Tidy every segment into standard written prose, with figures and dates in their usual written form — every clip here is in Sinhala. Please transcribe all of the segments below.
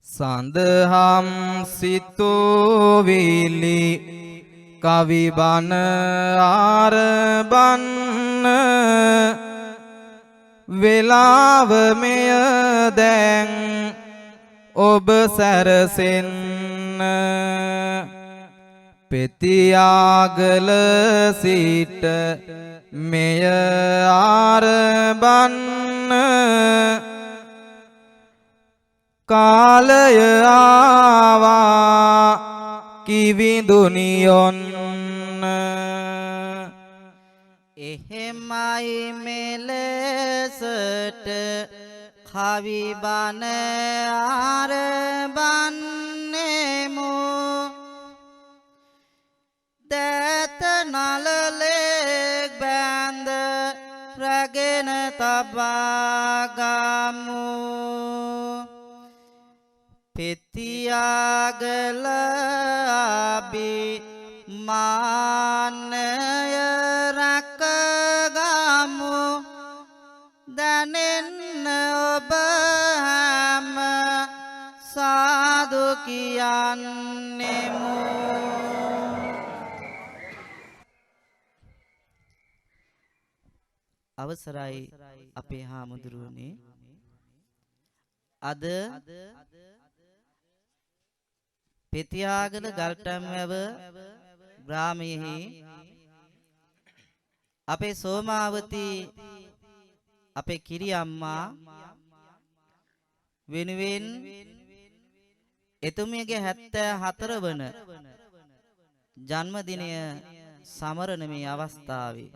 සඳහම් සිතුවිලි කවි බණ ආරබන්න වේලාව මෙය දැන් ඔබ සැරසෙන්න පෙතියාගල සිට මෙය ආරබන්න කාලය ආවා කිවිඳුනියොන්න එහෙමයි මෙලෙසට කවි බණ ආරබන්නෙමු දෑත නලලෙක් බැඳ රැගෙන තබා ගමු පෙතියාගල අභිමානය රැකගමු දැනෙන්න ඔබ හැම සාදු කියන්නෙමු. අවසරයි අපේ හාමුදුරුවනේ, අද පෙතියාගල ගල්ටම්වැව ග්‍රාමයෙහි අපේ සෝමාවතී අපේ කිරි අම්මා වෙනුවෙන් එතුමියගේ 74 වන ජන්මදිනය සමරන මේ අවස්ථාවේ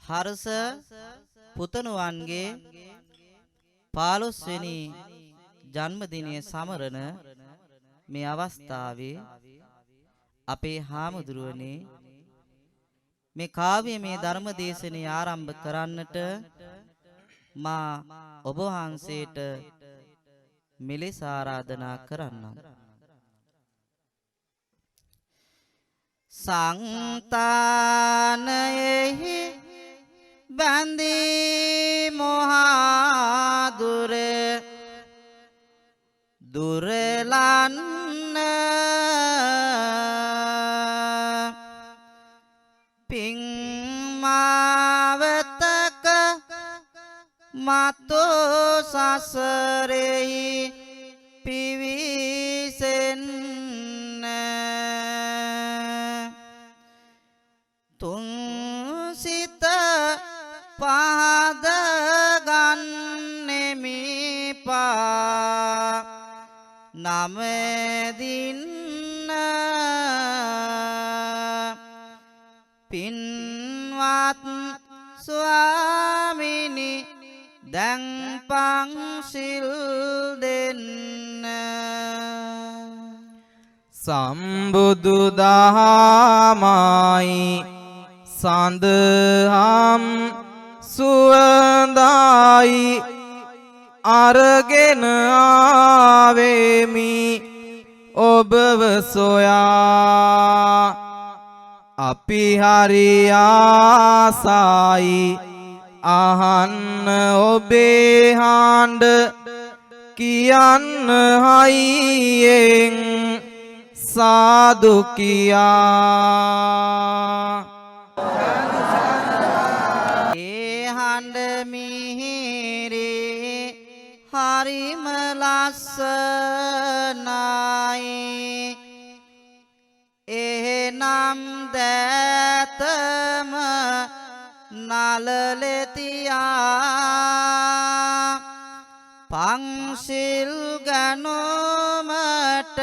හර්ෂ පුතණුවන්ගේ 15 වෙනි ජන්මදිනය සමරන මේ අවස්ථාවේ අපේ හාමුදුරුවනේ මේ කාව්‍ය මේ ධර්ම දේශනේ ආරම්භ කරන්නට මා ඔබ වහන්සේට මෙලෙස ආරාධනා කරන්නම්. සංතානයෙහි බැඳී මොහා දුරලන්න පින්මාවතක මතෝ සසරෙහි පිවිසෙන්න තුන් සිත පහද ගන්නෙමි පා නමදින්න පින්වත් ස්වාමිනි දැන් පන්සිල් දෙන්න සම්බුදු දහමයි සඳහම් සුවඳයි අරගෙන ආවෙමි ඔබව සොයා අපි හරි ආසයි අහන්න ඔබේ හඬ කියන්න හයියෙන් සාදු කියා ඒ හඬ මිහිරි හරිම ලස්සනයි එහෙනම් දැතම නලලෙතියා පන්සිල් ගනුමට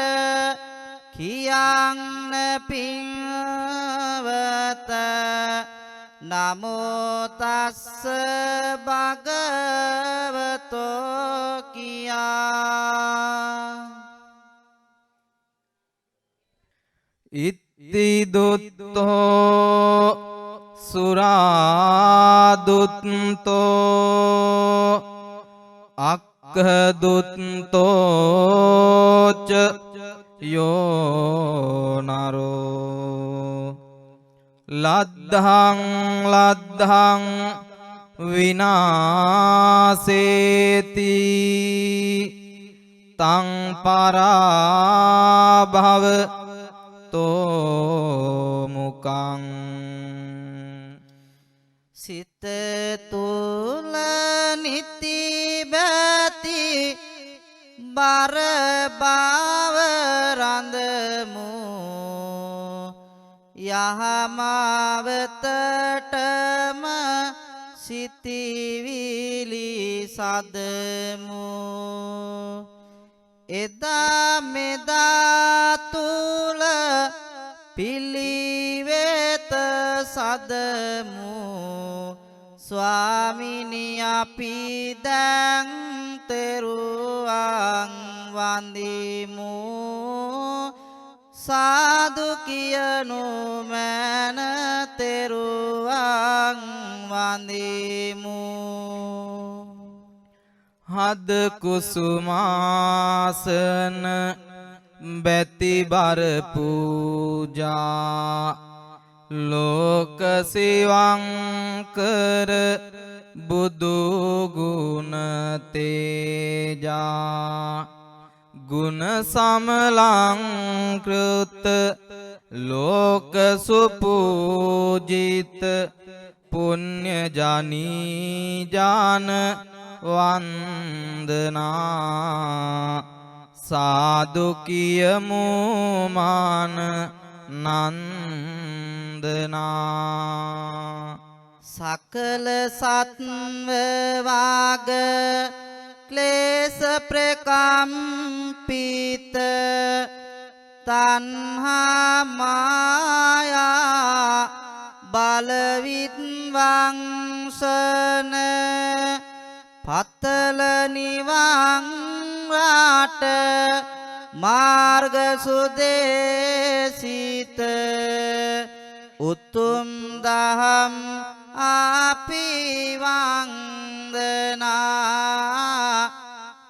කියන්න පින්වත නමෝ තස්ස භගවතෝ කියා ඉත්ති දුත්තෝ සුරාදුත්තෝ අක්ඛදුත්තෝච යෝනරෝ ලද්ධං ලද්ධං විනාසේති තං පරාභව තෝ මුකං සිත තුල නිති බැති බර බව රඳමු යහමවතටම සිතිවිලි සදමු එදා මෙදා තුල පිළිවෙත සදමු ස්වාමිනි අපි දැන් තෙරුවන් වන්දිමු සාදු කියනු මැන තෙරුවන් වන්දිමු හද කුසුමාසන බැතිබර පූජා ලෝක සිවංකර බුදු ගුණ තේජා ගුණ සමලංකෘත ලෝක සුපූජිත පුණ්‍ය ජනීජාන වන්දනා සාදු කියමු මාන නන්දනා සකල සත්ව වාග ක්ලේශ ප්‍රකම්පිත තණ්හා මායා බලවිත් වංශන පතල නිවන් වාට මාර්ග සුදේසිත උතුම් දහම් අපි වන්දනා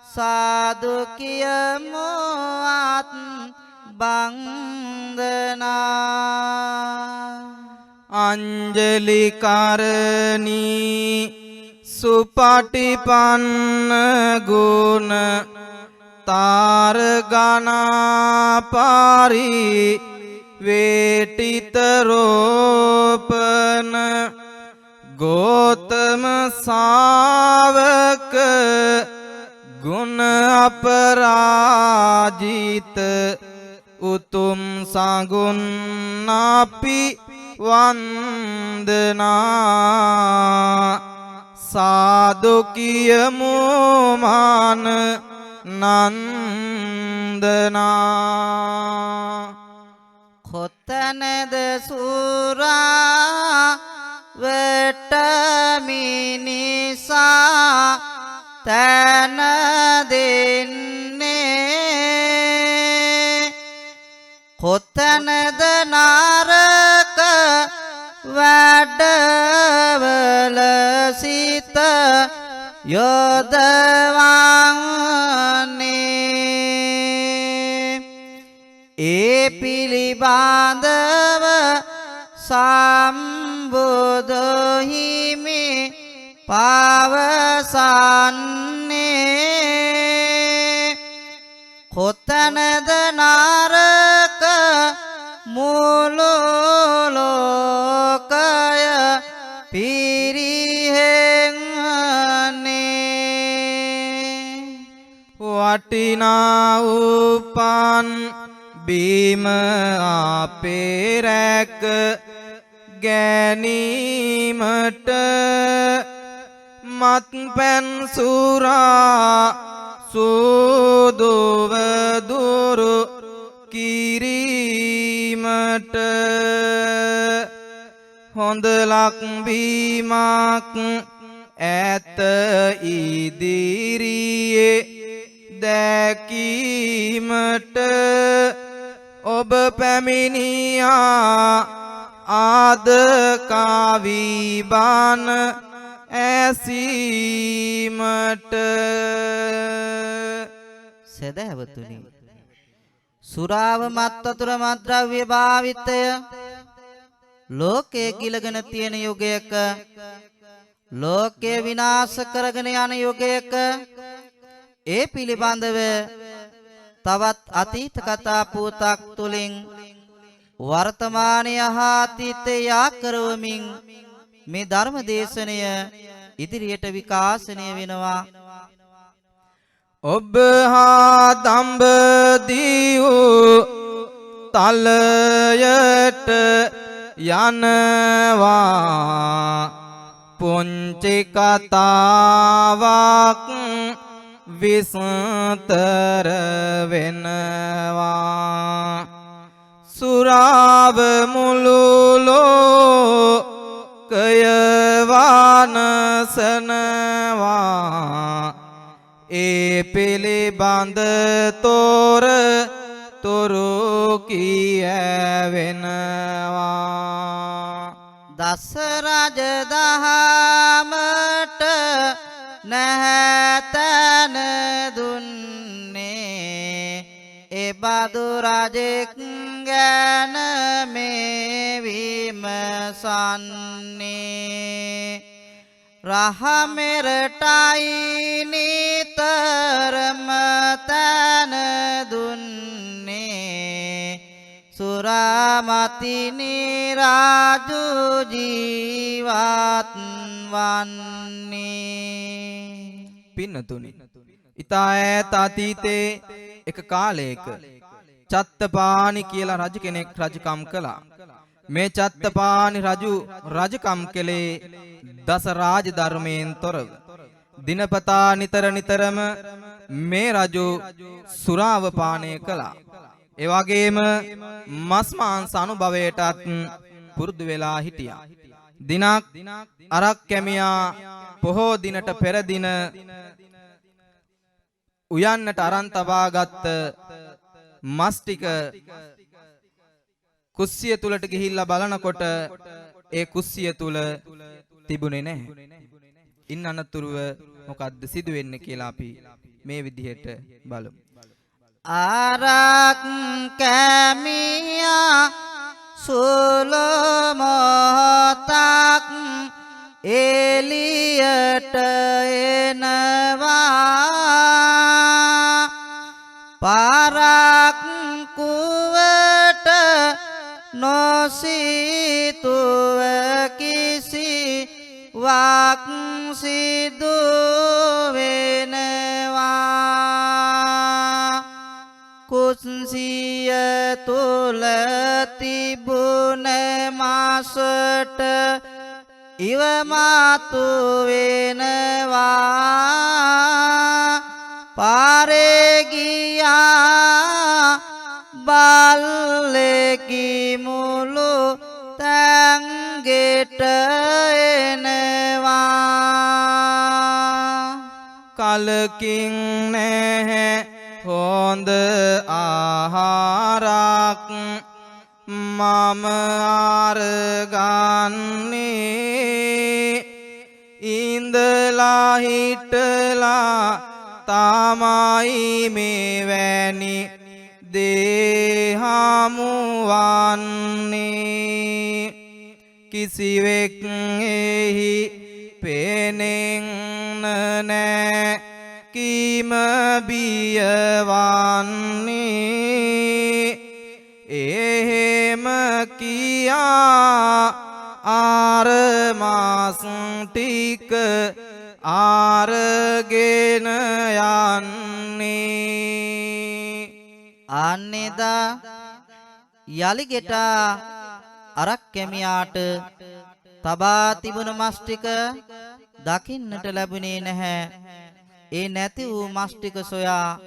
සාදු කියමු අත් බන්දනා අංජලි කරණී සුපටිපන්න ගුණ තාරගනා පාරි වේටිත රෝපන ගෝතම ශාවක ගුණ අපරාජිත උතුම් සඟුන් අපි වන්දනා සාදු කියමු මාන නන්දනා වන්දනා කොතනද සූරා වෙට මිනිසා තන දෙන්නේ කොතනද නරක වැඩවල සිත යොදවන්නේ ඒ පිළිබඳව සම්බුදු හිමි පවසන්නේ කොතනද නරක මුළු ලෝකය පිරිහෙන්නේ වටිනා උපන් බීම අපේ රැක ගැනීමට මත්පැන් සුරා සුදුව දුරු කිරීමට හොඳ ලක්බීමක් ඇත ඉදිරියේ දැකීමට ඔබ පැමිණියා ආද කවි බණ ඇසීමට සදහවතුනි සුරාව මත් වතුර මත්ද්‍රව්‍ය භාවිතය ලෝකයේ ගිලගෙන තියෙන යුගයක ලෝකය විනාශ කරගෙන යන යුගයක ඒ පිළිබඳව තවත් අතීත කතා පුවතක් තුලින් වර්තමානයේ හා අතීතයේ යා කරවමින් මේ ධර්ම දේශනය ඉදිරියට විකාශනය වෙනවා ඔබ හා දඹදිව තලයට යනවා පුංචි කතාවක් විස්තර වෙනවා සුරාව මුළු ලෝකය වනසනවා ඒ පිළිබඳ තොර තුරු කියවෙනවා දස රජ දහමට නැහැතන දුන්නේ ඒ බදු රජෙක් ගැන මේ විමසන්නේ රහමෙරටයි නිතරම තන දුන්නේ සුරාමතිනි රාජු ජීවත් වන්නේ පින්නතුනි ඉතා ඈත අතීතයේ එක කාලයක චත්තපාණි කියලා රජ කෙනෙක් රජකම් කළා මේ චත්තපාණි රජු රජකම් කළේ දස රාජ ධර්මයෙන් තොරව දිනපතා නිතරම මේ රජු සුරාව පානය කළා ඒ වගේම මස් මාංශ අනුභවයටත් පුරුදු වෙලා හිටියා දිනක් අරක් කැමියා පොහෝ දිනට පෙර දින උයන්නට අරන් තබාගත් මස් ටික කුස්සිය තුලට ගිහිල්ලා බලනකොට ඒ කුස්සිය තුල තිබුණේ නැහැ. ඉන් අනතුරුව මොකද්ද සිදු වෙන්නේ කියලා අපි මේ විදිහට බලමු. ආරක් කැමියා සුලමෝතක් එලියට එනවා පාරක් කුවට නොසිතුව කිසි වක් සිදු වෙනවා කුස්සිය තුල තිබුණ මාසට ඉවමතු වෙනවා පාරේ ගියා බල්ලෙකි මුළු තැන්ගෙට එනවා කලකින් නැහැ හොඳ ආහාරක් මම අරගන්නේ ඉඳලා හිටලා තමයි මෙවැනි දේහමුවන්නේ කිසිවෙක් එහි පෙනෙන්න නෑ කීම බියවන්නේ එහෙම කියා ආරමාස් ටික ආරගෙන යන්නේ අන්නේදා යලි ගෙටා අරක් කැමියාට තබා තිබුණු මස් ටික දකින්නට ලැබුණේ නැහැ. ඒ නැති වූ මස් ටික සොයා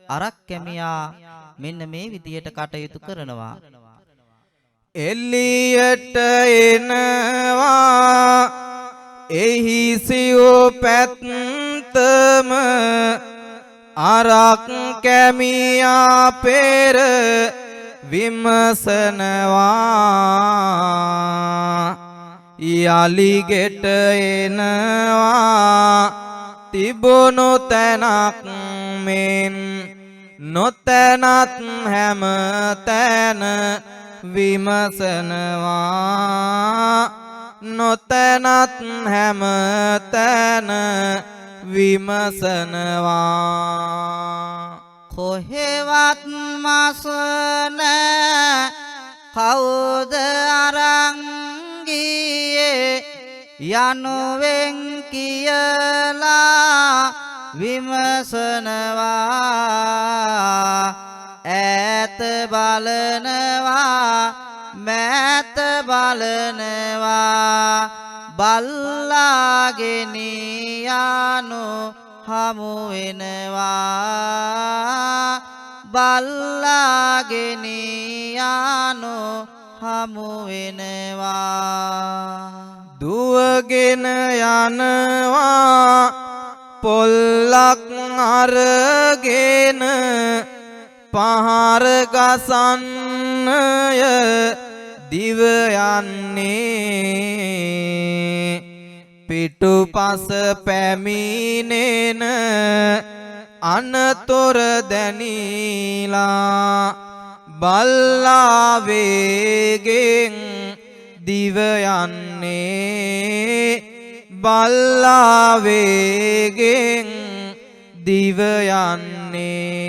අරක් කැමියා මෙන්න මේ විදියට කටයුතු කරනවා. එල්ලියට එනවා එහි සියෝ පැත්තම අරක් කැමියා පෙර විමසනවා යලි ගෙට එනවා තිබුණු තැනක් මෙන් නොතැනත් හැම තැන විමසනවා නොතැනත් හැම තැන විමසනවා කොහෙවත් මස් නැහැ කවුද අරන් ගියේ යනුවෙන් කියලා විමසනවා ඈත බලනවා මෑත බලනවා බල්ලාගෙන යනු හමු වෙනවා බල්ලාගෙන යනු හමු වෙනවා දුවගෙන යනවා පොල්ලක් අරගෙන පහර ගසන්නය දිව යන්නේ පිටුපස පැමිණෙන අනතොර දැනීලා බල්ලා වේගෙන් දිව යන්නේ බල්ලා වේගෙන් දිව යන්නේ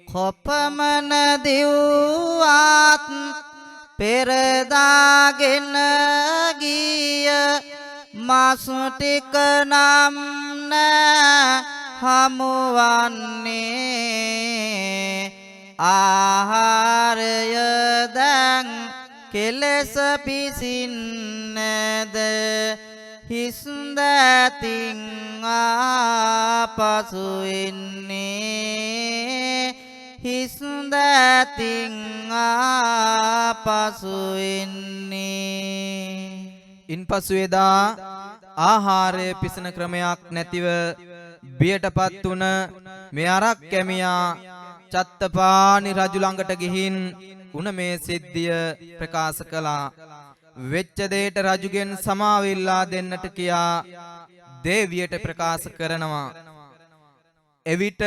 කොපමණ දිව්වත් පෙරදාගෙන ගිය මස් ටික නම් නෑ හමුවන්නේ ආහාරය දැන් කෙලෙස පිසින්නද හිස්ද ඇතින් ආපසු එන්නේ හිස්ද ඇතින් ආපසු එන්නේ ඉන්පසු එදා ආහාරය පිසන ක්‍රමයක් නැතිව බියටපත් වුණ මේ අරක් කැමියා චත්තපාණි රජු ළඟට ගිහින් උන මේ සිද්ධිය ප්‍රකාශ කළා. වෙච්ච දෙයට රජුගෙන් සමාව ඉල්ලා දෙන්නට කියා දේවියට ප්‍රකාශ කරනවා. එවිට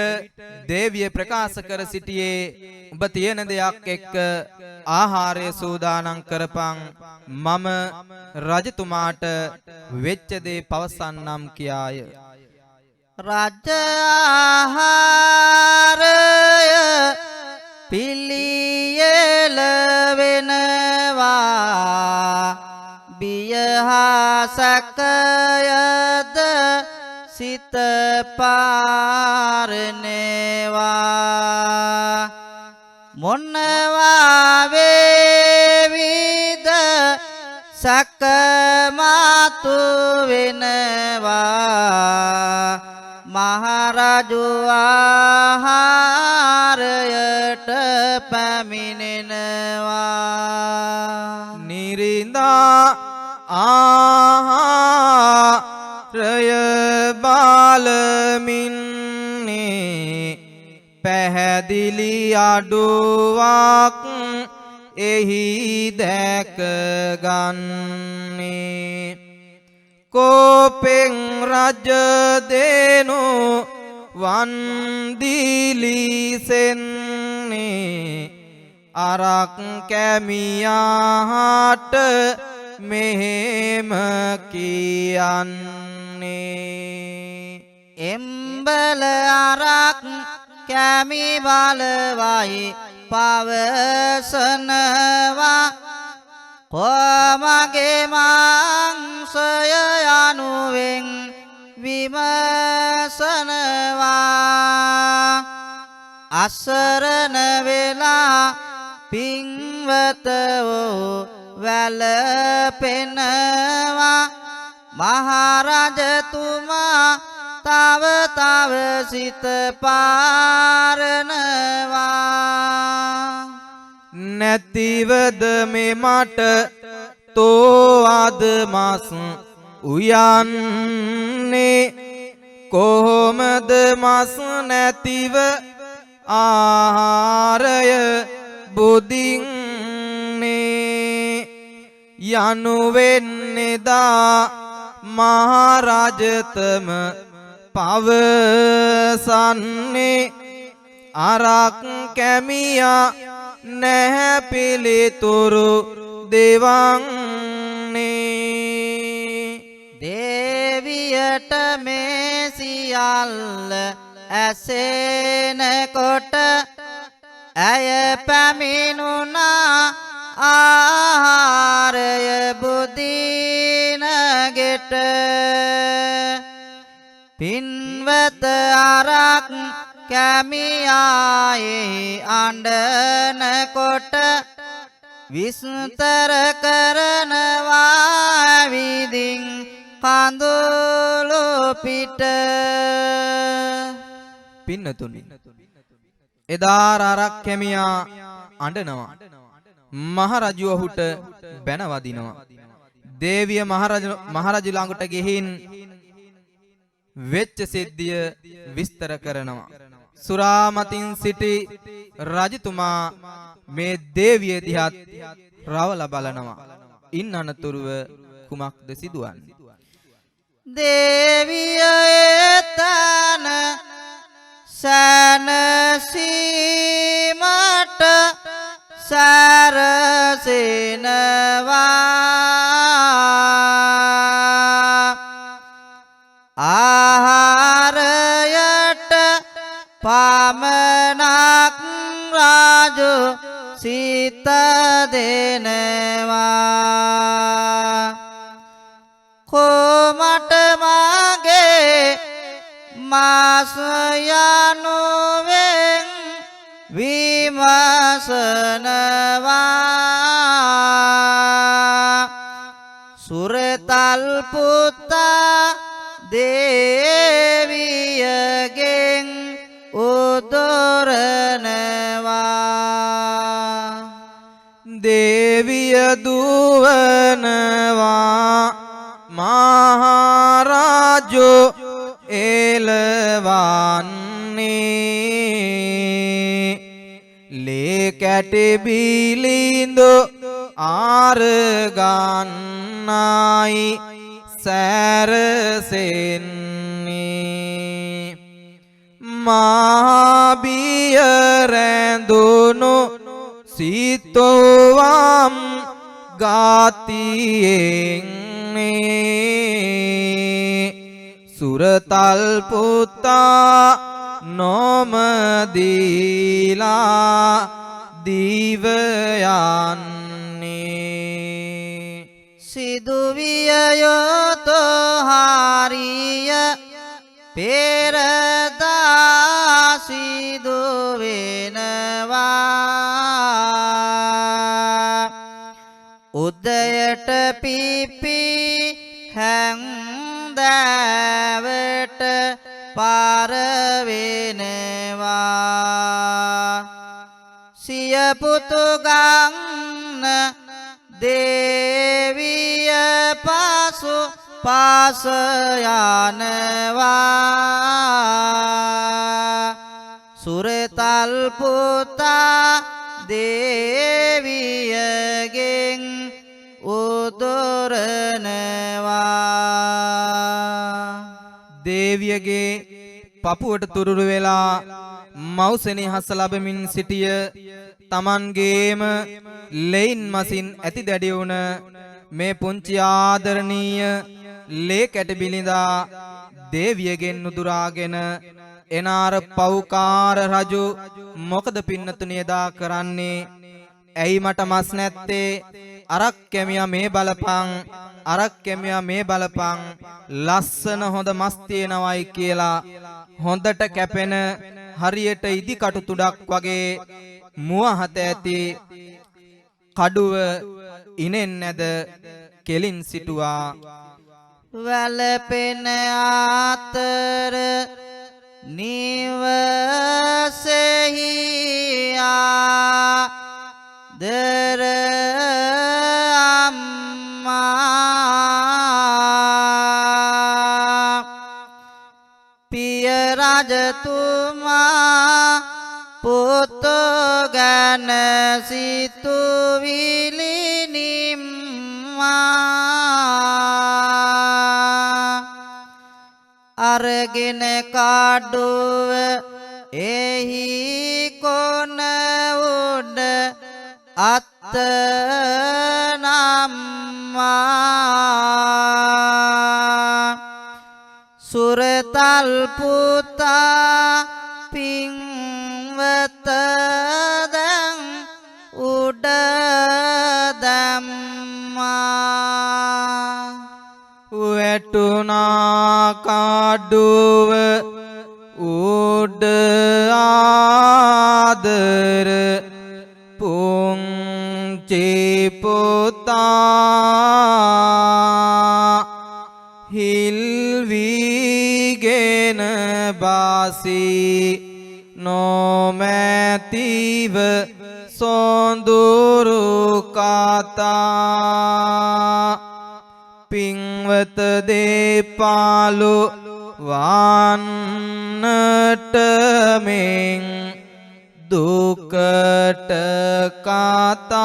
දේවිය ප්‍රකාශ කර සිටියේ ඔබ තියෙන දෙයක් එක්ක ආහාරය සූදානම් කරපන් මම රජතුමාට වෙච්ච දේ පවසන්නම් කියාය. රජ ආහාරය පිළියෙල වෙනවා බියහසකයද සිත පාරනවා මොනවා වේවිද සකමාතු වෙනවා මහරජු ආහාරයට පැමිණෙනවා නිරිඳා ආහාරය බාලමින්නේ පැහැදිලි අඩුවක් එහි දැක ගන්නේ කෝපෙන් රජ දෙනු වන්දිලිසෙන්නේ අරක් කැමියාට මෙහෙම කියන්නේ එම්බල අරක් කැමි බලවයි පවසනවා කොමගේ මාංශය යනුවෙන් විමසනවා අසරණ වෙලා පින්වතෝ වැළපෙනවා මහරජතුමා තව තව සිත පාරනවා නැතිවද මේ මට තෝ අද මස් උයන්නේ කොහොමද මස් නැතිව ආහාරය බුදින්නේ යනුවෙන්නේදා මහරජතම පවසන්නේ අරක් කැමියා නැහැ පිළිතුරු දෙවන්නේ දේවියට මේ සියල්ල ඇසෙනකොට ඇය පැමිණුණා ආහාරය බුදින ගෙට පින්වත අරක් කැමියායේ අඬනකොට විස්තර කරනවා විදින් කඳුළු පිට පින්නතුනි එදා අරක් කැමියා අඬනවා මහරජු ඔහුට බැන වදිනවා දේවිය මහරජු ළඟට ගිහින් වෙච්ච සිද්ධිය විස්තර කරනවා සුරාමතින් සිටි රජතුමා මේ දේවිය දිහත් රවලා බලනවා ඉන් අනතුරුව කුමක්ද සිදුවන්නේ දේවිය එතන සැනසීමට සැරසෙනවා ආහාරයට පමණක් රාජු සිත දෙනවා කොමට මගේ මාස යනුවෙන් විමසනවා සුරතල් පුතා දේවියගෙන් උදුරනවා දේවිය දුවනවා මහරජු එළවන්නේ ලේ කැටි බිලිඳු ආරගන්නයි සැරසෙන්නේ මාබිය රැඳුණු සිතෝවම් ගාතියෙන්නේ සුරතල් පුතා නොමදීලා දිව යන්නේ සිදුවිය යොතෝ හාරිය පෙරදා සිදු වෙනවා උදයට පිපි හැන්දෑවට පාර වෙනවා පිය පුතු ගන්න දේවිය පාසු පාස යනවා සුරතල් පුතා දේවියගෙන් උදුරනවා දේවියගේ පපුවට තුරුළු වෙලා මව්සෙනෙහස ලැබමින් සිටිය තමන්ගේම ලෙයින් මසින් ඇති දැඩි වුණ මේ පුංචි ආදරණීය ලේ කැට බිලිඳා දේවියගෙන් නුදුරාගෙන එනාර පව්කාර රජු මොකද පින්නතුණි එදා කරන්නේ ඇයි මට මස් නැත්තේ අරක් කැමියා මේ බලපං අරක් කැමියා මේ බලපං ලස්සන හොඳ මස් තියෙනවයි කියලා හොඳට කැපෙන හරියට ඉදි කටු තුඩක් වගේ මුව හත ඇති කඩුව ඉනෙන් නැද කෙලින් සිටුවා වැළපෙන ආතර නිවසෙහි ආදර අම්මා පිය රජතුමා පුත ගැන සිතුවිලි නිම්මා අරගෙන කඩුව එහි කොන උඩ අත්ත නම්මා සුරතල් පුතා පින්වත දැන් උඩ දැම්මා වැටුණා කඩුව උඩ ආදර පුංචි පුතා හිල් වීගෙන බාසී නොමැතිව සොඳුරු කතා පින්වත දෙපාලු වන්නට මෙන් දුකට කතා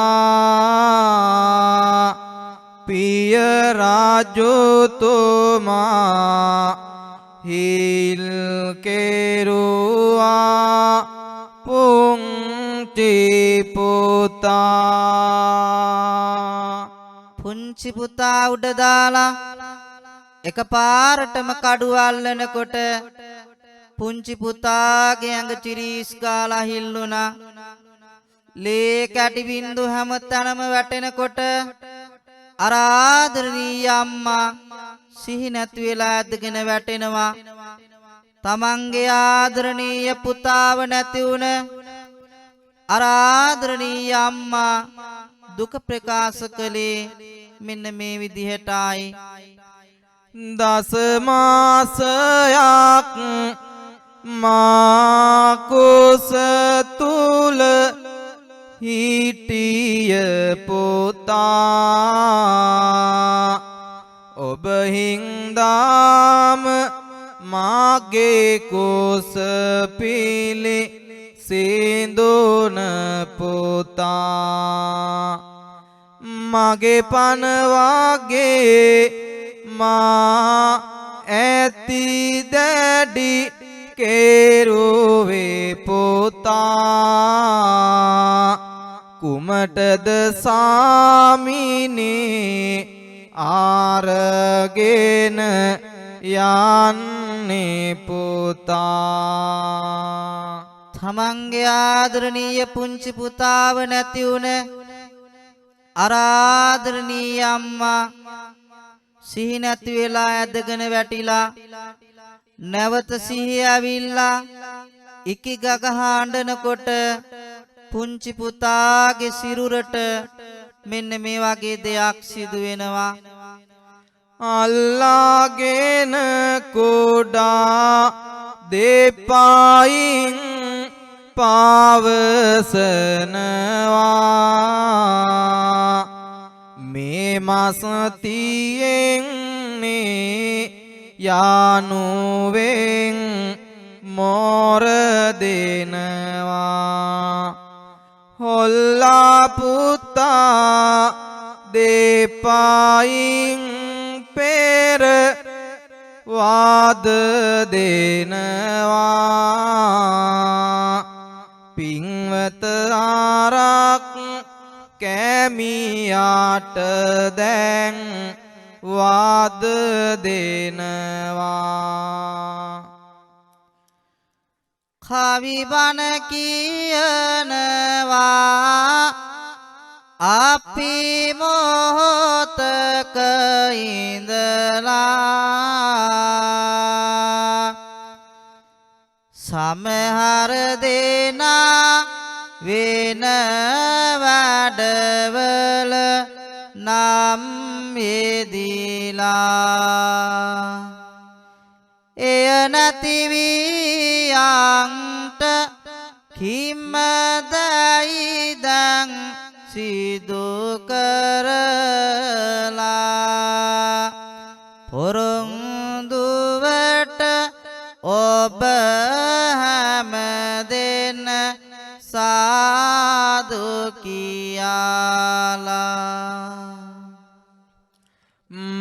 පිය රජතුමා හිල් කෙරුවා පුංචි පුතා පුංචි පුතා උඩ දාලා එකපාරටම කඩුව අල්ලනකොට පුංචි පුතාගේ ඇඟ චිරීස් ගාලා හිල්ලුණා ලේ කැටි බින්දු හැම තැනම වැටෙනකොට අර ආදරණීය අම්මා සිහි නැති වෙලා ඇදගෙන වැටෙනවා තමන්ගේ ආදරණීය පුතාව නැති වුණ අර ආදරණීය අම්මා දුක ප්‍රකාශ කළේ මෙන්න මේ විදිහටයි දස මාසයක් මා කුස තුල හිටිය පුතා ඔබ හින්දාම මාගේ කුස පිලි සිඳුන පුතා මගේ පන වාගේ මා ඇති දැඩි කෙරුවේ පුතා කුමටද සාමිනේ ආරගෙන යන්නේ පුතා තමන්ගේ ආදරණීය පුංචි පුතාව නැති වුණ අර ආදරණීය අම්මා සිහි නැති වෙලා ඇදගෙන වැටිලා නැවත සිහිය ඇවිල්ලා ඉකි ගගහ හඬනකොට පුංචි පුතාගේ සිරුරට මෙන්න මේ වගේ දෙයක් සිදු වෙනවා අල්ලාගෙන කුඩා දෙපායින් පවසනවා මේ මසතියෙන් යානුවෙන් මෝර දෙනවා හොල්ලා පුතා දෙපයින් පෙර වාද දෙනවා පින්වත ආරක් කැමියාට දැන් වාද දෙනවා කවි බණ කියනවා අපි මොහොතක ඉඳලා සමහර දෙනා වෙන වැඩවල නම් යෙදිලා එය නැති වියන්ට කිම්මදයි දැන් සිදු කරලා පොරොන්දුවට ඔබ හැම දෙන්න සාදු කියාලා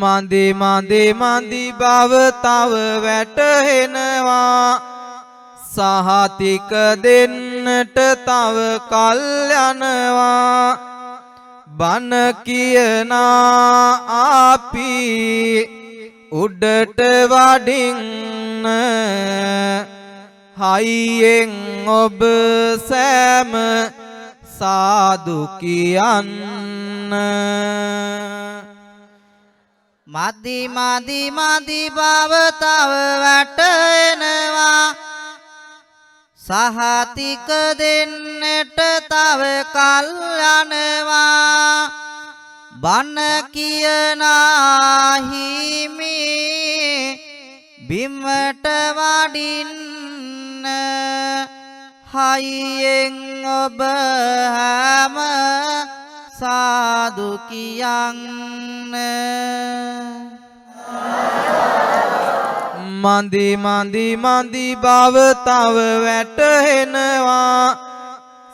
මන්දි මන්දි මන්දි බව තව වැටහෙනවා සහතික දෙන්නට තව කල් යනවා බන කියනා අපි උඩට වඩින්න හයියෙන් ඔබ සෑම සාදු කියන්න මදි මදි මදි බව තව වැටෙනවා සහතික දෙන්නට තව කල් යනවා බන කියනා හිමි බිමට වඩින්න හයියෙන් ඔබ හැම සාදු කියන්න මන්දි මන්දි මන්දි බව තව වැටහෙනවා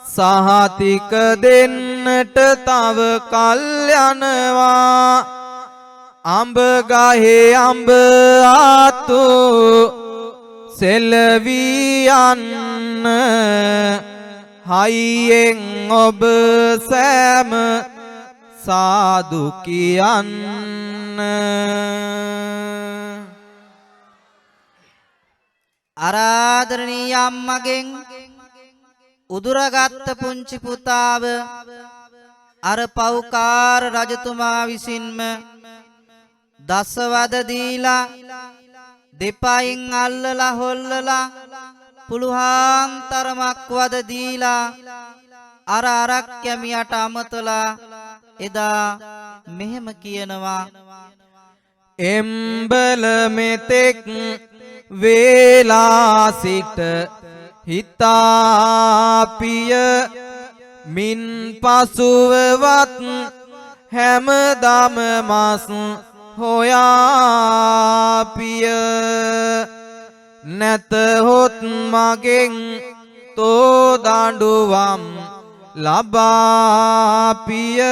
සහතික දෙන්නට තව කල් යනවා අඹ ගහේ අඹ ආතු සෙලවී යන්න හයියෙන් ඔබ සෑම සාදු කියන්න ආරාධනීය අම්මගෙන් උදුරගත් පුංචි පුතාව අර පෞකාර රජතුමා විසින්ම දසවද දීලා දෙපයින් අල්ලලා හොල්ලලා පුළුවන් තරමක් වද දීලා අර අරක්කැමියට අමතලා එදා මෙහෙම කියනවා එම්බල මෙතෙක් වේලා සිට හිතාපිය මින් පසුවවත් හැමදම මස් හොයාපිය නැතහොත් මගෙන් තෝ දඬුවම් ලබාපිය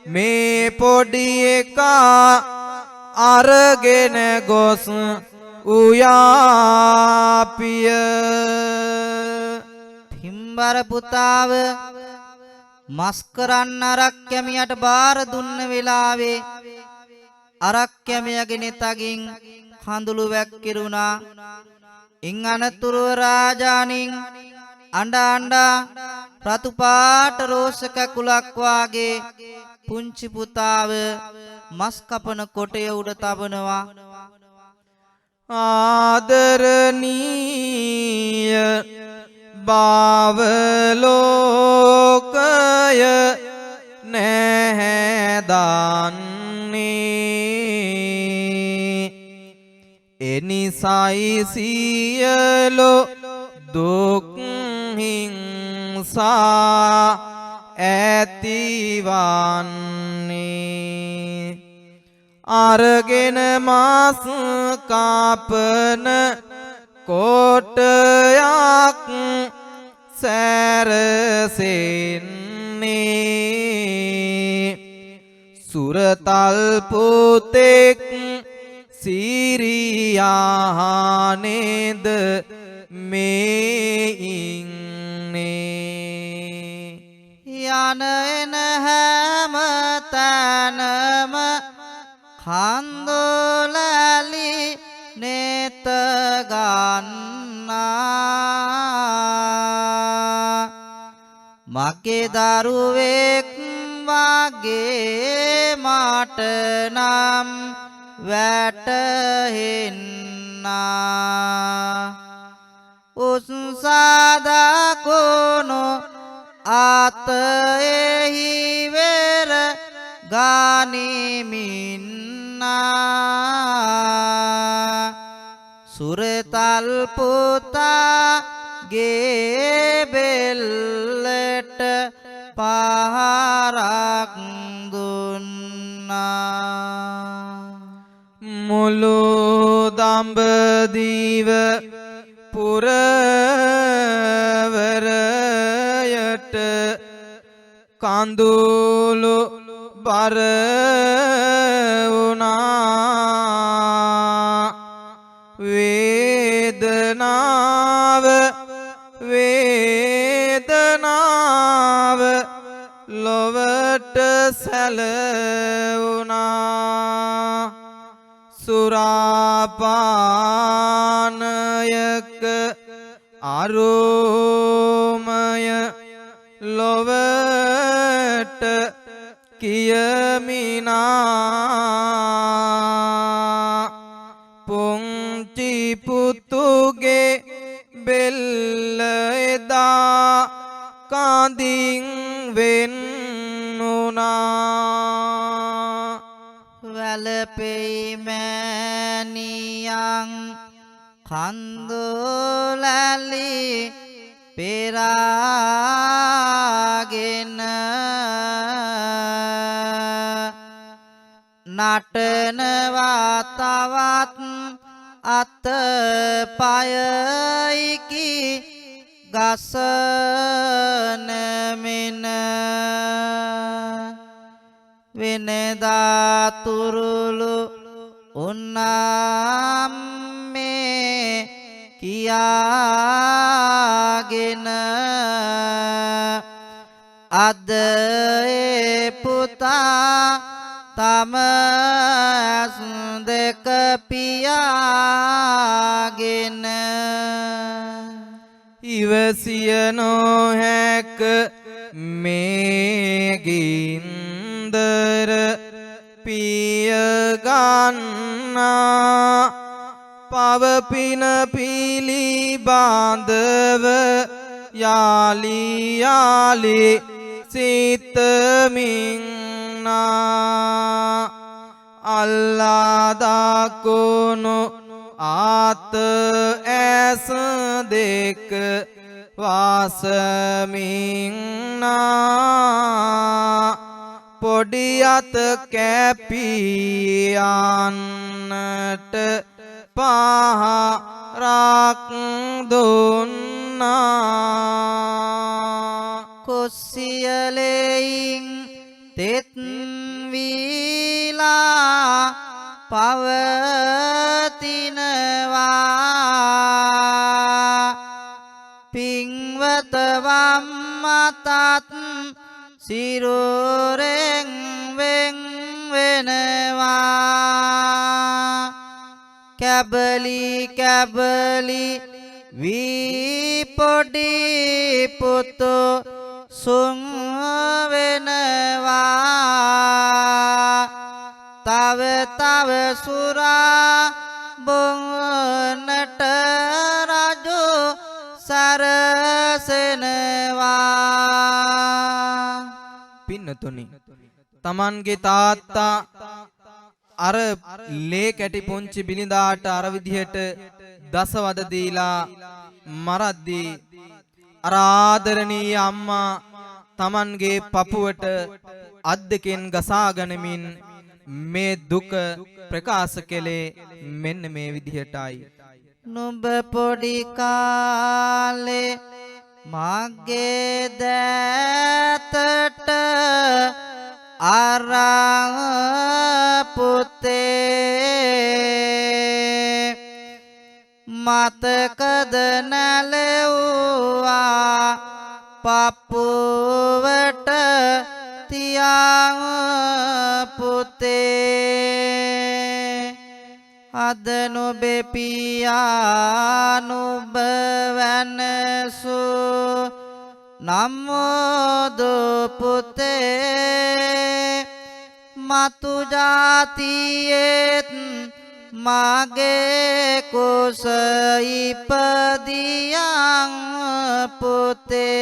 මේ පොඩි එකා අරගෙන ගොස් උයාපිය පින්බර පුතාව මස් කරන්න අරක්කැමියට බාර දුන්න වෙලාවේ අරක්කැමියගේ නෙතකින් කඳුළු වැක්කිරුණා. ඉන් අනතුරුව රාජාණන් අඬ අඬ රතු පාට රෝස කැකුලක් වාගේ පුංචි පුතාව මස් කපන කොටය උඩ තබනවා. ආදරණීය බාවලෝකය නැහැ දන්නේ එනිසයි සියලු දුක් හිංසා ඇතිවන්නේ අරගෙන මාස් කාපන කොටයක් සැරසෙන්නේ සුරතල් පුතෙක් සිරියානේද මේ ඉන්නේ යන එන හැම තැනම කන්දෝලලි නෙත ගන්නා මගේ දරුවෙක් වගේ මට නම් වැටහෙන්නා උස්සාදා කොනෝ ආතෙහි වෙර ගානිමින්නා සුරතල් පුතාගේ බෙල්ලට පහරක් දුන්නා මුළු දඹදිව පුරවරයට කඳුළු බර වුණා වේදනාව ලොවට සැලවුණා සුරාපානයක අරෝමය ලොවට කියමිනා පුංචි පුතුගේ බෙල්ල එදා කඳින් වෙන්නුනා වැළපෙයි මෑණියන් කන්දෝලලි පෙරාගෙන නටනවා තවත් අතපයයිකි ගසන මෙන වෙනදා තුරුළු උන්නම් මේ කියාගෙන අද ඒ පුතා තම ඇස් දෙක පියාගෙන ඉවසිය නොහැක මේ ගින්දර පිය ගන්නා පවපින පිළිබඳව යාලි යාලි සිතමින්නා අල්ලා දකුණු ආත ඇස දෙක වාසමින්නා පොඩි අත කැපියන්නට පහරක් දුන්නා කුස්සියලෙයින් තෙත් වීලා පවතිනවා පින්වත වම් අතත් සිරුරෙන් වෙන් වෙනවා කැබලි කැබලි වී පොඩි පුතු සුන් වෙනවා තව තව සුරා බොන්නට රජු සරසනවා පින්නතුනි තමන්ගේ තාත්තා අර ලේ කැටි පුංචි බිලිඳාට අර විදිහට දසවද දීලා මරද්දී අර ආදරණීය අම්මා Tamanගේ පපුවට අත් දෙකෙන් ගසා ගනිමින් මේ දුක ප්‍රකාශ කළේ මෙන්න මේ විදිහටයි. නුඹ පොඩි කාලේ මගේ දෑතට අරන් පුතේ මතකද නැලෙව්වා පපුවට තියන් පුතේ අද නුඹේ පියා නුඹ වෙනසු නමෝදු පුතේ මතු ජාතියෙත් මගේ කුස ඉපදියන් පුතේ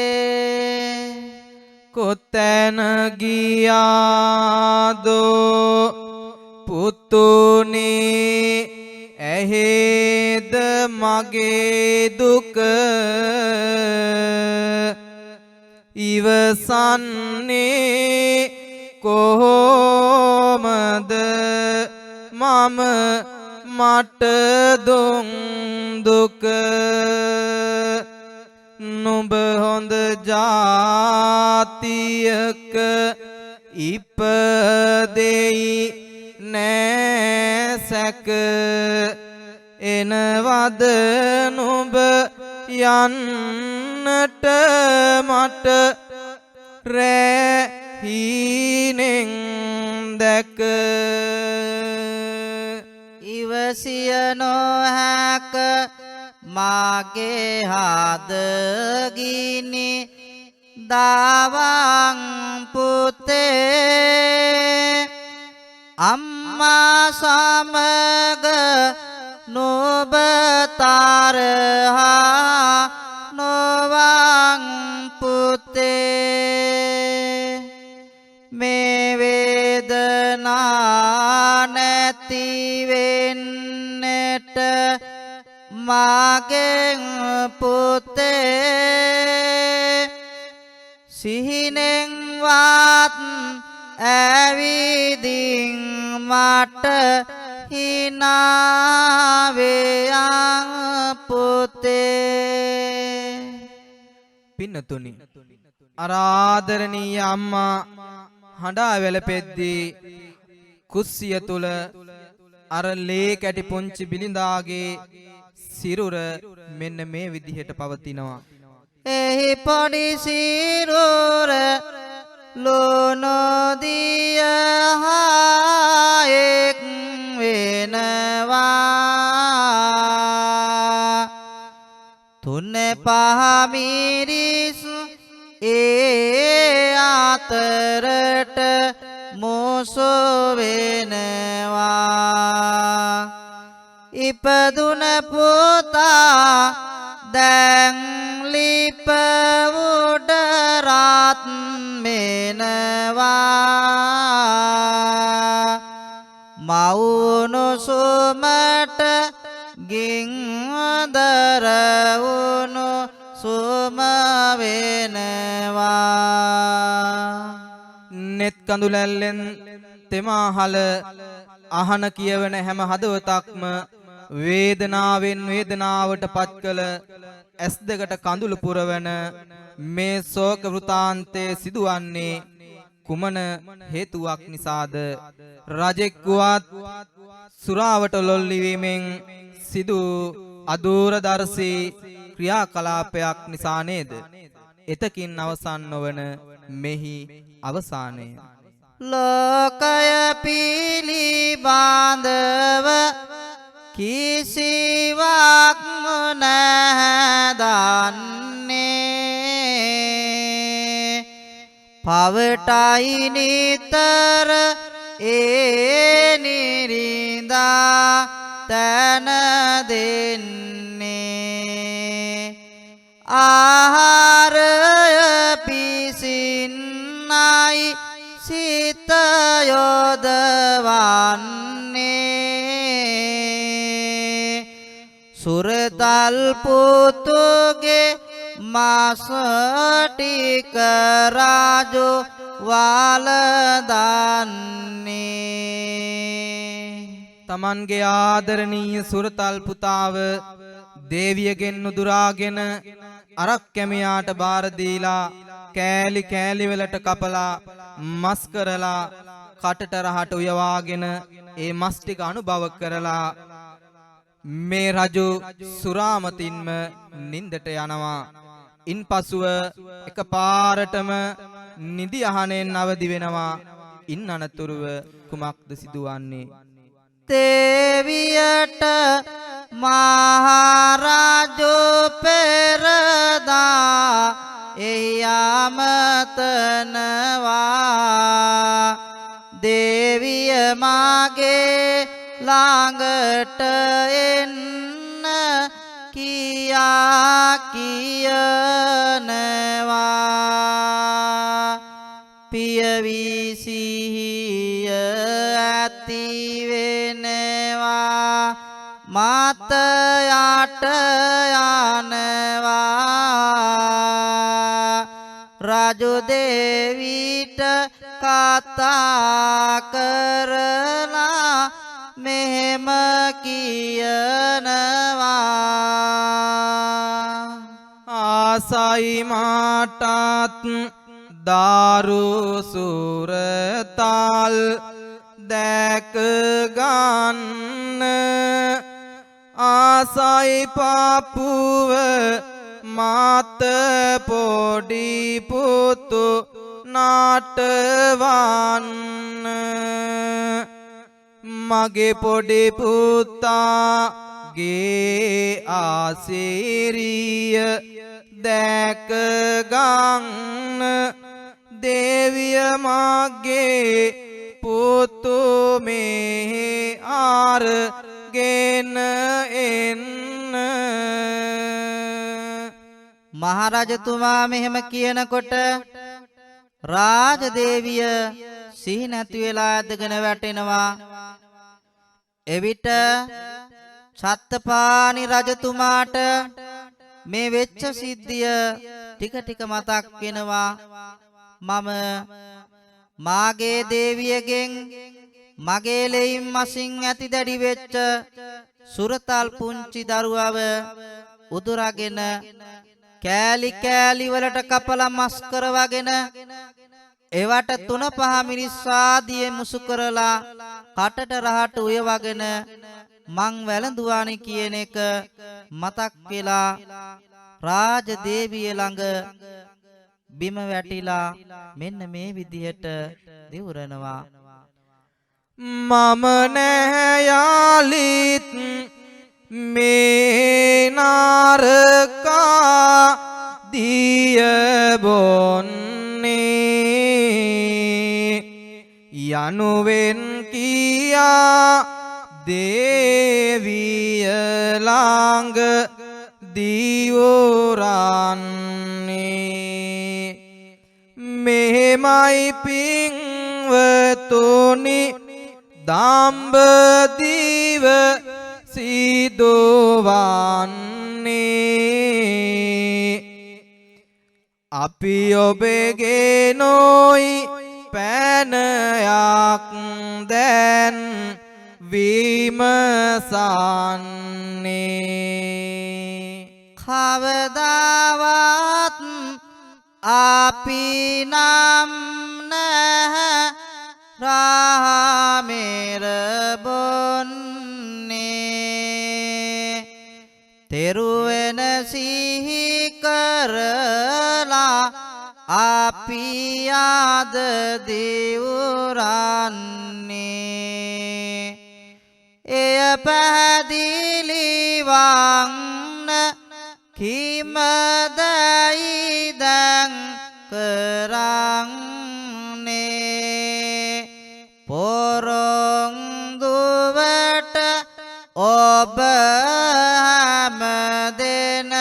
කොතැන ගියාදෝ පුතුනේ ඇහෙද මගේ දුක ඉවසන්නේ කොහොමද මම මට දුන් දුක නුඹ හොඳ ජාතියක ඉපදෙයි නෑසැක එනවද නුඹ යන්නට මට රැහීනෙන් දැක ඉවසිය නොහැක මාගේ හදගිනි දාවන් පුතේ අම්මා සමග නුඹ තරහා නොවන් පුතේ මේ වේදනා නැති වෙන්නට මාගෙන් පුතේ සිහිනෙන්වත් ඇවිදින් මට හිනාවේයන් පුතේ පින්නතුනි අර ආදරණීය අම්මා හඬා වැළපෙද්දී කුස්සිය තුල අර ලේ කැටි පුංචි බිලිඳාගේ සිරුර මෙන්න මේ විදිහට පවතිනවා. එහි පොඩි සිරුර ලෝනෝදිය හායෙක් වෙනවා තුන පහ මිරිස් ඒ අතරට මොසු වෙනවා ඉපදුන පුතා දැන් ලිප උඩ රත් මෙනවා මවුණු සුමට ගින්දර වුණු සුම වෙනවා net කඳුලැල්ලෙන් තෙමාහල අහන කියවන හැම හදවතක්ම වේදනාවෙන් වේදනාවට පත් කළ ඇස් දෙකට කඳුළු පුරවන මේ ශෝක වෘතාන්තයේ සිදුවන්නේ කුමන හේතුවක් නිසාද රජෙක් වුවත් සුරාවට ලොල්ලි වීමෙන් සිදු අදූරදර්ශී ක්‍රියාකලාපයක් නිසා නේද එතකින් අවසන් නොවන මෙහි අවසානය ලෝකය පිළිබඳව කිසිවක් නැදන්නේ පවටයි නිතර ඒ නිරිඳා තන දෙන්නේ ආහාරය පිසින්නයි සිත යොදවන්නේ සුරතල් පුතුගේ මාසටික රාජු වාලදන්නේ තමන්ගේ ආදරණීය සුරතල් පුතාව දේවියගෙන් නුදුරාගෙන අරක් කැමියාට බාර දීලා කෑලි කෑලි වලට කපලා මස් කරලා කටට රහට උයවාගෙන ඒ මස් ටික අනුභව කරලා මේ රජු සුරාමතින්ම නින්දට යනවා. ඉන්පසුව එකපාරටම නිදි අහනෙන් අවදි වෙනවා. ඉන් අනතුරුව කුමක්ද සිදුවන්නේ? දේවියට මහරජු පෙරදා එහි අමතනවා දේවිය මාගේ ළඟට එන්න කියා කියනවා පියවි සිහිය ඇති වෙනවා මත යට යනවා රජු දේවිට කතා කරලා මෙහෙම කියනවා ආසයි මාටත් දාරු සුරතල් දැක ගන්න ආසයි පාපුව මාත පොඩි පුතු නාටවන්න මගේ පොඩි පුතාගේ ආසිරිය දැක ගන්න දේවිය මගේ පුතු මේ ආරගෙන එන්න මහරජතුමා මෙහෙම කියනකොට රාජදේවිය සිහි නැති වෙලා ඇදගෙන වැටෙනවා එවිට සත්තපාණි රජතුමාට මේ වෙච්ච සිද්ධිය ටික ටික මතක් වෙනවා මම මාගේ දේවියගෙන් මගේ ලෙයින් මසින් ඇති දැඩි වෙච්ච සුරතල් පුංචි දරුවව උදුරාගෙන කෑලි කෑලි වලට කපලා මස් කරවගෙන ඒවට 3-5 මිනිස් ආදියේ මුසු කරලා කටට රහට උයවගෙන මං වැළඳුවානේ කියන එක මතක් වෙලා රාජදේවිය ළඟ බිම වැටිලා මෙන්න මේ විදිහට දිවුරනවා මම නැහැ යාලිත් මේ නාරකා දිය බොන්නේ යනුවෙන් කියා දේවිය ළඟ දිවුරන්නේ මෙහෙමයි පින්වතුනි දම්බදිව සිදුවන්නේ අපි ඔබගේ නොයි පැනයක් දැන් විමසන්නේ කවදාවත් අපි නම් නැහැ රාමෙර බොන්නේ තෙරුවෙන සිහි කරලා අපි ආද දිවුරන්නේ එය පැහැදිලි වන්න කිමදයි දැන් කරන්නේ පොරොන්දුවට ඔබ හැමදෙන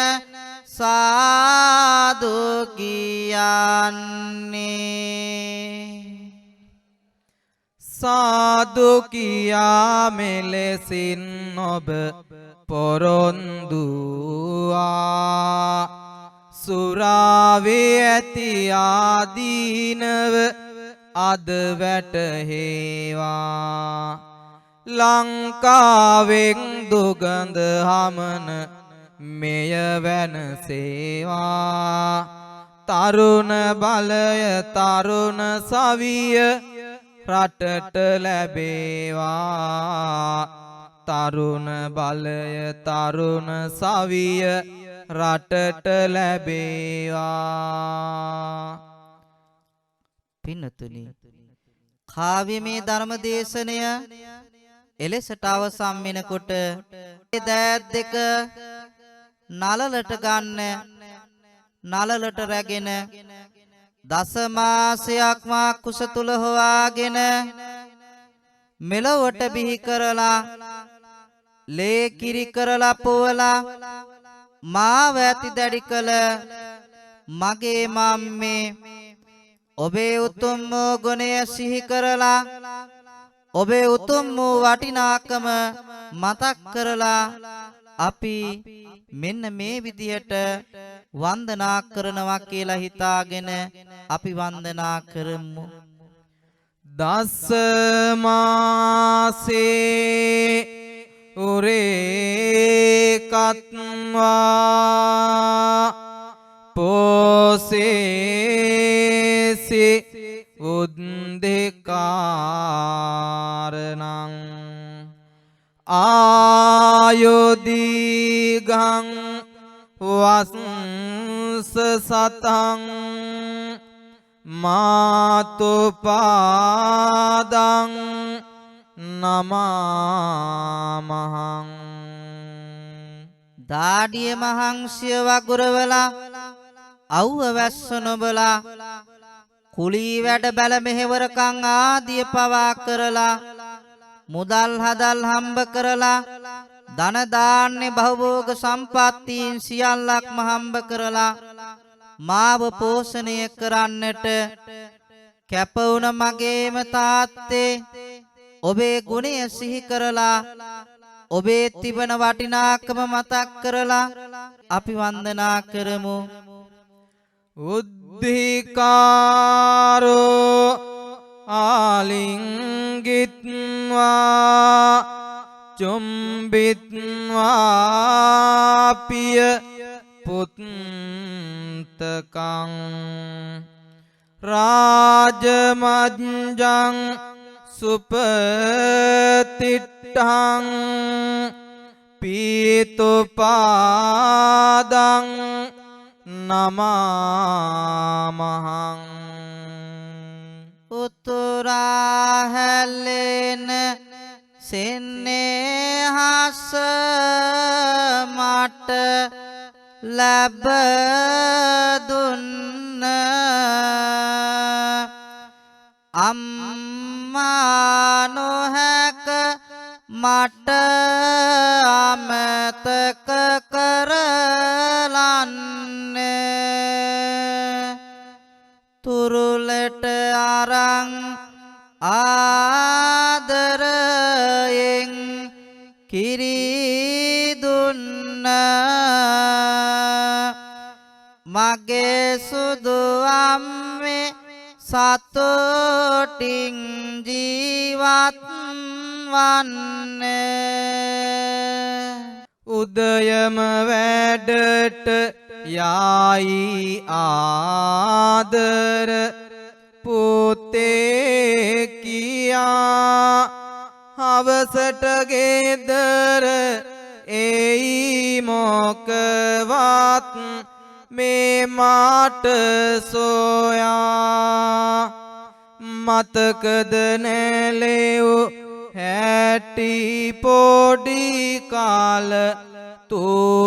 සාදු කියන්නේ සාදු කියා මෙලෙසින් ඔබ පොරොන්දුවා සුරාවේ ඇති ආදීනව අද වැටහෙවා ලංකාවෙන් දුගඳ හමන මෙය වෙනසේවා තරුණ බලය තරුණ සවිය රටට ලැබේවා තරුණ බලය තරුණ සවිය රටට ලැබේවා පින්නතුනි කාව්‍යමය ධර්ම දේශනය එලෙසට අවසන් වෙනකොට දෑත් දෙක නලලට ගන්න නලලට රැගෙන දස මාසයක් මා කුස තුල හොවාගෙන මෙලොවට බිහි කරලා ලේ කිරි කරලා පොවලා මාව ඇති දැඩි කළ මගේ මම්මේ ඔබේ උතුම් වූ ගුණය සිහි කරලා ඔබේ උතුම් වූ වටිනාකම මතක් කරලා අපි මෙන්න මේ විදියට වන්දනා කරනවා කියලා හිතාගෙන අපි වන්දනා කරමු දස මාසේ උරේකත්වා පෝසේසි උද්දේකාරණං ආයෝදීගං වස්ස සතං මාතුපාදං නමාමහං දාඩිය මහංසිය වගුරවලා අව්ව වැස්ස නොබලා කුලී වැඩ බැල මෙහෙවරකම් ආදිය පවා කරලා මුදල් හදල් හම්බ කරලා ධන දාන්නේ භවෝග සම්පත්තීන් සියල්ලක්ම හම්බ කරලා මාව පෝෂණය කරන්නට කැප වුණ මගේම තාත්තේ ඔබේ ගුණය සිහි කරලා ඔබේ තිබෙන වටිනාකම මතක් කරලා අපි වන්දනා කරමු උද්ධිකාරෝ ආලිංගිත්වා චුම්බිත්වා පිය පුත්තකං රාජමජ්ජං සුපතිට්ඨං පීතුපාදං නමාමහං උතුරා හැලෙන සෙනෙහස මට ලැබ දුන්න අම්මා නොහැක මට අමතක කරලන්නේ තුරුලට අරන් ආදරයෙන් කිරි දුන්න මගේ සුදු අම්මේ සතුටින් ජීවත් වන්නේ උදයම වැඩට යායි ආදර පුතේ කියා හවසට ගෙදර එයි මොකවත් මේ මාට සොයා මතකද නැලෙව් හැටි පොඩි කාල තුරුලෙතියා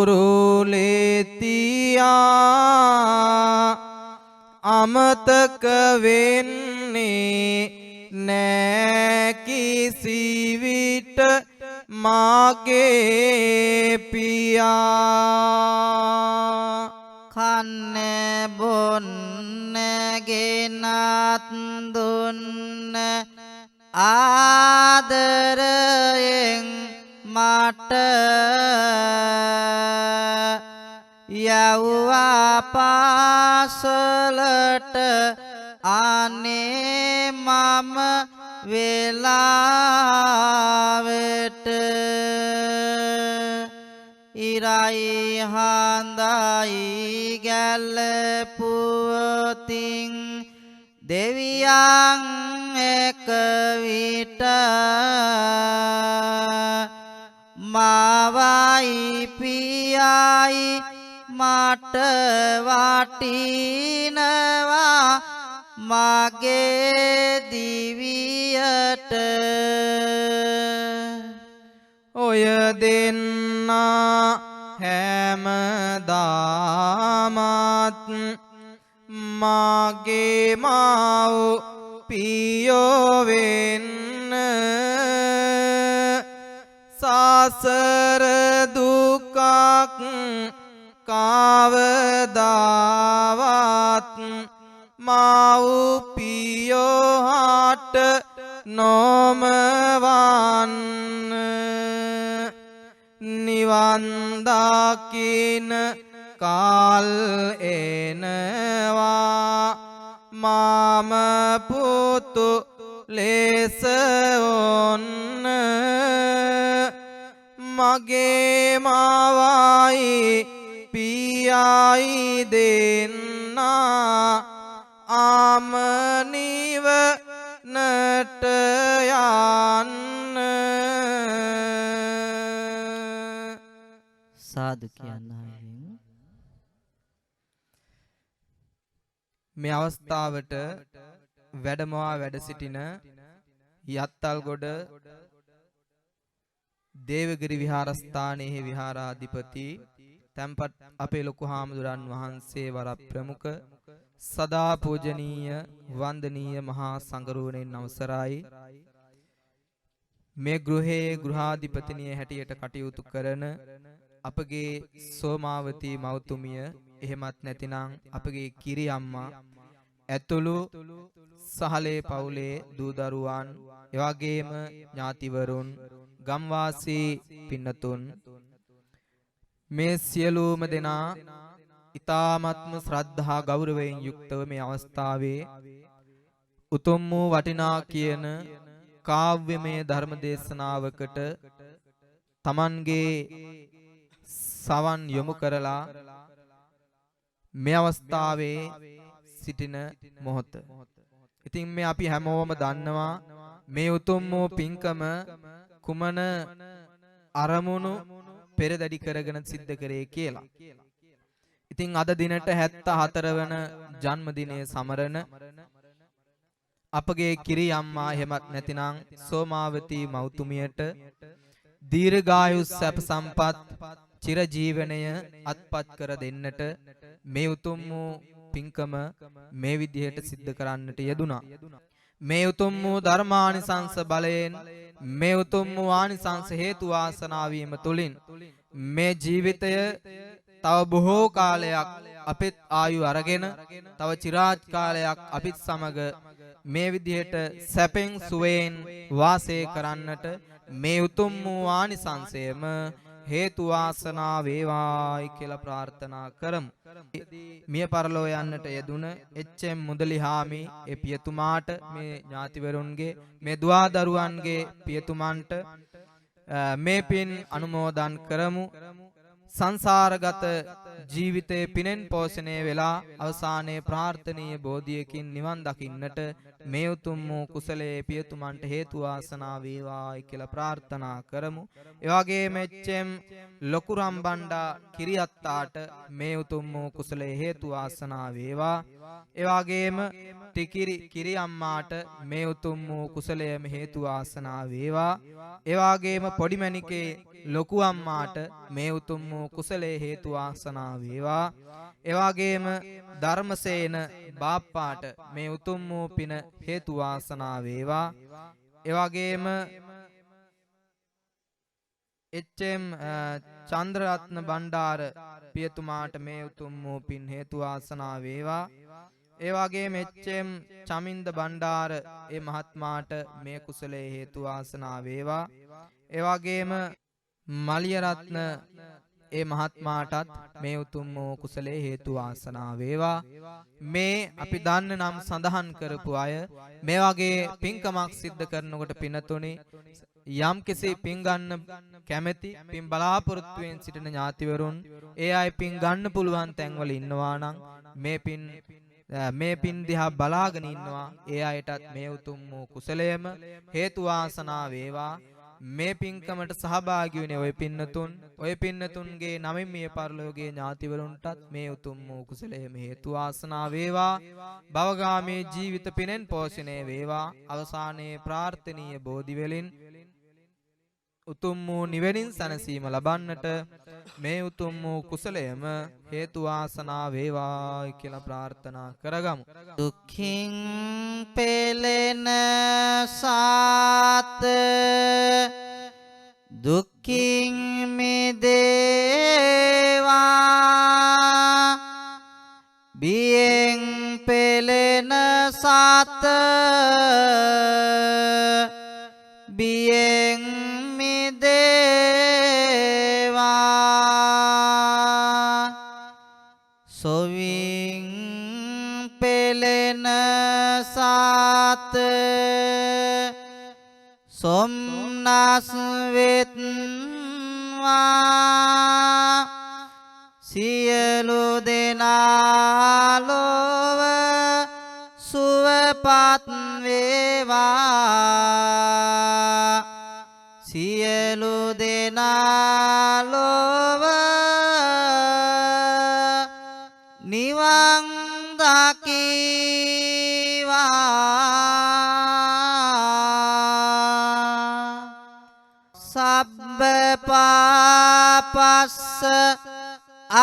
අමතක වෙන්නේ නෑ කිසිවිට මාගේ පියා කන්න බොන්න ගෙනත් දුන්න ආදරයෙන් මට යව්වා පාසලට අනේ මම වෙලාවට ඉරයි හඳයි ගැලපුවතින් දෙවියන් එක විට මාවයි පියයි මට වටිනවා මගේ දිවියට ඔය දෙන්නා හැමදාමත් මගේ මාව පියෝ වෙන්න සසර දුකක් කවදාවත් මව්පියෝ හට නොමවන්න නිවන් දකින්න කල් එනවා මම පුතු ලෙස ඔන්න මගේ මවයි පියයි දෙන්නා ආමනිවනට යන්න සාදු කියන්න ආයෙන් මේ අවස්ථාවට වැඩමවා වැඩ සිටින යත්තල්ගොඩ දේවගිරි විහාරස්ථානයේ විහාරාධිපති තැන්පත් අපේ ලොකු හාමුදුරන් වහන්සේ වර ප්‍රමුඛ සදා පූජනීය වන්දනීය මහා සංඝරුවනේ අවසරයි මේ ගෘහයේ ගෘහාධිපතිනිය හැටියට කටයුතු කරන අපගේ සෝමාවතී මෞතුමිය එහෙමත් නැතිනම් අපගේ කිරි අම්මා ඇතුළු සහලේ පවුලේ දූ දරුවන් එවැගේම ඥාතිවරුන් ගම්වාසී පින්නතුන් මේ සියලුම දෙනා ඊ타ත්ම ශ්‍රද්ධා ගෞරවයෙන් යුක්තව මේ අවස්ථාවේ උතුම් වූ වටිනා කියන කාව්‍යමය ධර්ම දේශනාවකට තමන්ගේ සවන් යොමු කරලා මේ අවස්ථාවේ සිටින මොහොත. ඉතින් මේ අපි හැමෝම දන්නවා මේ උතුම් වූ පින්කම කුමන අරමුණු පෙරදැඩි කරගෙන සිද්ධ කරේ කියලා. ඉතින් අද දිනට 74 වන ජන්මදිනයේ සමරන අපගේ කිරි අම්මා එහෙමත් නැතිනම් සෝමාවතී මෞතුමියට දීර්ඝායු සැප සම්පත් චිර ජීවනය අත්පත් කර දෙන්නට මේ උතුම් වූ පින්කම මේ විදිහට සිද්ධ කරන්නට යෙදුනා. මේ උතුම් වූ ධර්මානිසංස බලයෙන් මේ උතුම් වූ ආනිසංස හේතු වාසනා වීම තුලින් මේ ජීවිතය තව බොහෝ කාලයක් අපිත් ආයු අරගෙන තව চিරාත් කාලයක් අපිත් සමග මේ විදිහට සැපෙන් සුවයෙන් වාසය කරන්නට මේ උතුම් වූ ආනිසංසයම හේතු වාසනා වේවායි කියලා ප්‍රාර්ථනා කරමු. මිය පරලෝ යන්නට යෙදුන එච්.එම්. මුදලිහාමි ඒ පියතුමාට මේ ඥාතිවරුන්ගේ මේ දුවා දරුවන්ගේ පියතුමන්ට මේ පින් අනුමෝදන් කරමු. සංසාරගත ජීවිතයේ පිනෙන් පෝෂණය වෙලා අවසානයේ ප්‍රාර්ථනීය බෝධියකින් නිවන් දකින්නට මේ උතුම් වූ කුසලයේ පියතුමන්ට හේතු වාසනා වේවායි කියලා ප්‍රාර්ථනා කරමු. ඒ වගේම එච්.එම්. ලොකුරම් බණ්ඩා කිරියත්තාට මේ උතුම් වූ කුසලයේ හේතු වාසනා වේවා. ඒ වගේම කිරි අම්මාට මේ උතුම් වූ කුසලයේම හේතු වාසනා වේවා. ඒ වගේම පොඩිමණිකේ ලොකු අම්මාට මේ උතුම් වූ කුසලයේ හේතු වාසනා වේවා. ඒ වගේම ධර්මසේන බාප්පාට මේ උතුම් වූ පින හේතු වාසනා වේවා. ඒ වගේම එච්.එම්. චන්ද්‍රරත්න බණ්ඩාර පියතුමාට මේ උතුම් වූ පින් හේතු වාසනා වේවා. ඒ වගේම එච්.එම්. චමින්ද බණ්ඩාර ඒ මහත්මාට මේ කුසලයේ හේතු වාසනා වේවා. ඒ වගේම මලියරත්න ඒ මහත්මාටත් මේ උතුම් වූ කුසලයේ හේතු වාසනා වේවා. මේ අපි දන්න නම් සඳහන් කරපු අය මේ වගේ පින්කමක් සිද්ධ කරනකොට පිනතුනි යම් කෙසේ පින් ගන්න කැමැති පින් බලාපොරොත්තුෙන් සිටින ඥාතිවරුන් ඒ අය පින් ගන්න පුළුවන් තැන්වල ඉන්නවා නම් මේ පින් දිහා බලාගෙන ඉන්නවා. ඒ අයටත් මේ උතුම් වූ කුසලයම හේතු වාසනා වේවා. මේ පින්කමට සහභාගී වෙන්නේ ඔය පින්නතුන්ගේ නමින් මිය පරලෝකයේ ඥාතිවරුන්ටත් මේ උතුම් වූ කුසලයම හේතු වාසනා වේවා. භවගාමී ජීවිත පිනෙන් පෝෂණය වේවා. අවසානයේ ප්‍රාර්ථනීය බෝධි වලින් උතුම් වූ නිවෙනින් සැනසීම ලබන්නට මේ උතුම් වූ කුසලයම හේතු වාසනා වේවා කියලා ප්‍රාර්ථනා කරගමු. දුක්ඛින් පෙළෙන සාත දුක්ඛින් මිදේවා බියෙන් පෙළෙන සාත බියෙන් මිදේවා සොවින් පෙළෙන සාත සොම්නස් වෙත්වා සියලු දෙනා ලොව සුවපත් වේවා සියලු දෙනා ලොව නිවන් දකීවා සබ්බ පාපස්ස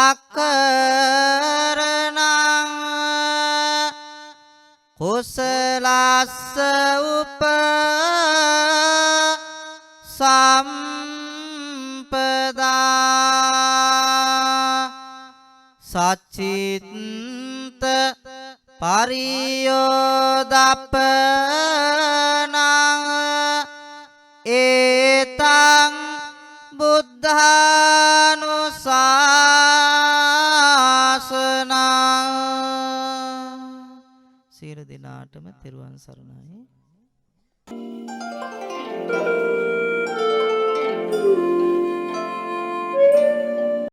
අකරණං කුසලස්ස උප සම්පදා සච්චිත්ත පරියෝදප්පනං ඒතං බුද්ධානුශාසනං සියලු දෙනාටම තෙරුවන් සරණයි.